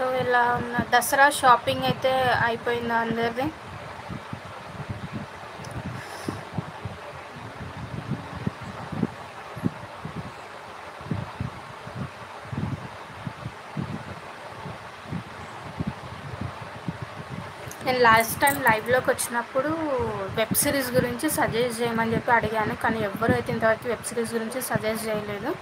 So ఇలా ఉన్న Dasara shopping అయితే అయిపోయిందా అందరిది? నేను లాస్ట్ టైం లైవ్లోకి వచ్చినప్పుడు వెబ్ సిరీస్ గురించి సజెస్ట్ చేయమని చెప్పి అడిగాను, కానీ ఎవ్వరు అయితే ఇంతవరకు వెబ్ సిరీస్ గురించి సజెస్ట్ చేయలేదు.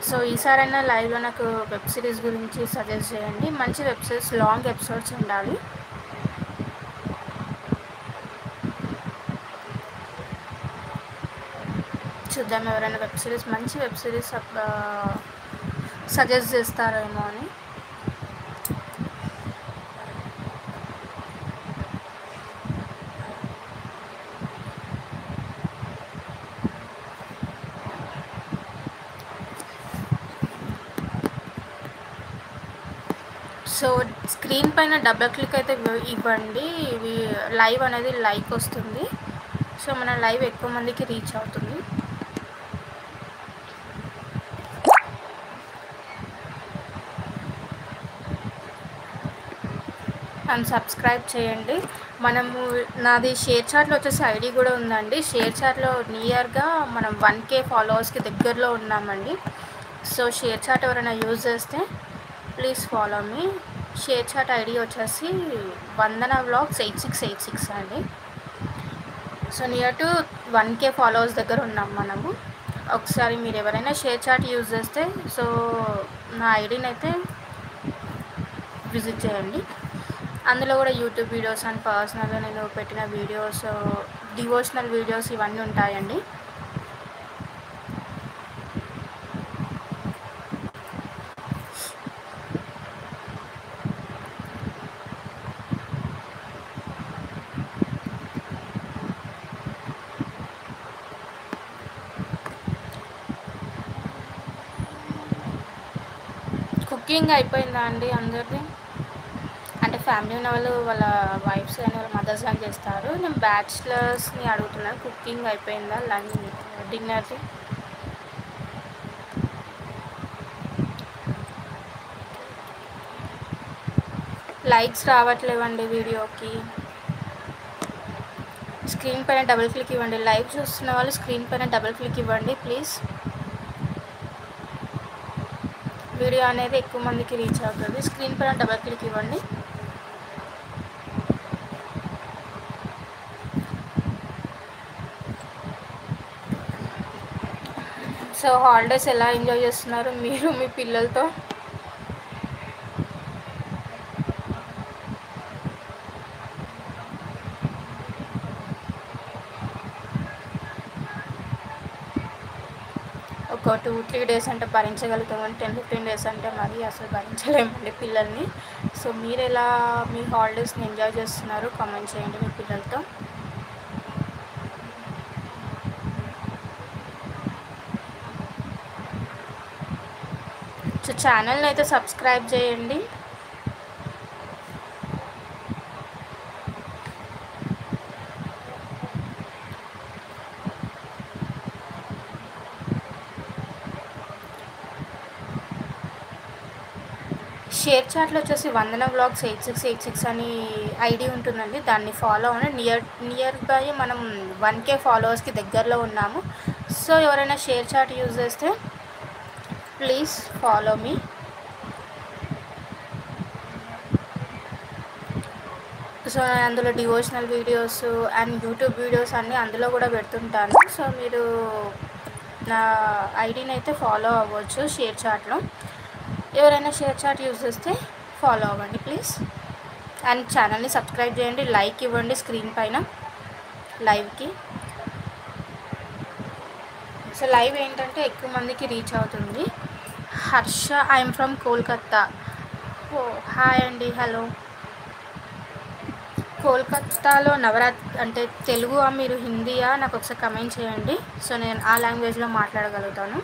సో ఈసారైనా లైవ్లో నాకు వెబ్ సిరీస్ గురించి సజెస్ట్ చేయండి. మంచి వెబ్ సిరీస్, లాంగ్ ఎపిసోడ్స్ ఉండాలి. చూద్దాం ఎవరైనా వెబ్ సిరీస్, మంచి వెబ్ సిరీస్ సజెస్ట్ చేస్తారేమో అని. సో స్క్రీన్ పైన డబుల్ క్లిక్ అయితే ఇవ్వండి, ఇవి లైవ్ అనేది లైక్ వస్తుంది. సో మన లైవ్ ఎక్కువ మందికి రీచ్ అవుతుంది. అండ్ సబ్స్క్రైబ్ చేయండి. మనము నాది షేర్ చాట్లో వచ్చేసి ఐడి కూడా ఉందండి. షేర్ చాట్లో నియర్గా మనం 1K ఫాలోవర్స్కి దగ్గరలో ఉన్నామండి. సో షేర్ చాట్ ఎవరైనా యూజ్ చేస్తే please follow me. ShareChat ID వచ్చేసి వందన వ్లాగ్స్ 8686 అండి. So near to 1K followers దగ్గర ఉన్నాం మనము. ఒకసారి మీరు ఎవరైనా షేర్ చాట్ యూజ్ చేస్తే సో నా ఐడిని అయితే విజిట్ చేయండి. అందులో కూడా యూట్యూబ్ వీడియోస్ అండ్ పర్సనల్గా నేను పెట్టిన వీడియోస్, డివోషనల్ వీడియోస్ ఇవన్నీ ఉంటాయండి. కుకింగ్ అయిపోయిందా అండి అందరిది? అంటే ఫ్యామిలీ ఉన్న వాళ్ళు వాళ్ళ వైఫ్స్ కానీ వాళ్ళ మదర్స్ కానీ చేస్తారు. నేను బ్యాచిలర్స్ని అడుగుతున్నాను, కుకింగ్ అయిపోయిందా, లంచ్ డిన్నర్ది? లైక్స్ రావట్లేవండి వీడియోకి. స్క్రీన్ పైన డబుల్ క్లిక్ ఇవ్వండి. లైవ్ చూస్తున్న వాళ్ళు స్క్రీన్ పైన డబుల్ క్లిక్ ఇవ్వండి ప్లీజ్. వీడియో అనేది ఎక్కువ మందికి రీచ్ అవుతుంది. స్క్రీన్ పైన డబుల్ క్లిక్ ఇవ్వండి. సో హాలిడేస్ ఎలా ఎంజాయ్ చేస్తున్నారు మీరు మీ పిల్లలతో? ఒక 2-3 డేస్ అంటే భరించగలుగుతామని, 10-15 డేస్ అంటే మరీ అసలు భరించలేమండి పిల్లల్ని. సో మీరు ఎలా మీ హాలిడేస్ని ఎంజాయ్ చేస్తున్నారు కామెంట్ చేయండి మీ పిల్లలతో. సో ఛానల్ని అయితే సబ్స్క్రైబ్ చేయండి. షేర్ చాట్లో వచ్చేసి వందన వ్లాగ్స్ 8686 అని ఐడి ఉంటుందండి, దాన్ని ఫాలో అవ్వండి. నియర్ బై మనం 1K ఫాలోవర్స్కి దగ్గరలో ఉన్నాము. సో ఎవరైనా షేర్ చాట్ యూజ్ చేస్తే ప్లీజ్ ఫాలో మీ. సో అందులో devotional videos and YouTube videos అన్నీ అందులో కూడా పెడుతుంటాను. సో మీరు నా ఐడిని అయితే ఫాలో అవ్వచ్చు షేర్ చాట్లో. ఎవరైనా షేర్ చాట్ యూజ్ చేస్తే ఫాలో అవ్వండి ప్లీజ్. అండ్ ఛానల్ని సబ్స్క్రైబ్ చేయండి, లైక్ ఇవ్వండి స్క్రీన్ పైన లైవ్కి. సో లైవ్ ఏంటంటే ఎక్కువ మందికి రీచ్ అవుతుంది. Harsha, I'm from Kolkata. ఓ హాయ్ అండి, హలో. కోల్కత్తాలో నవరాత్రి అంటే తెలుగు మీరు హిందీయా నాకు ఒకసారి కమెంట్ చేయండి. సో నేను ఆ లాంగ్వేజ్లో మాట్లాడగలుగుతాను.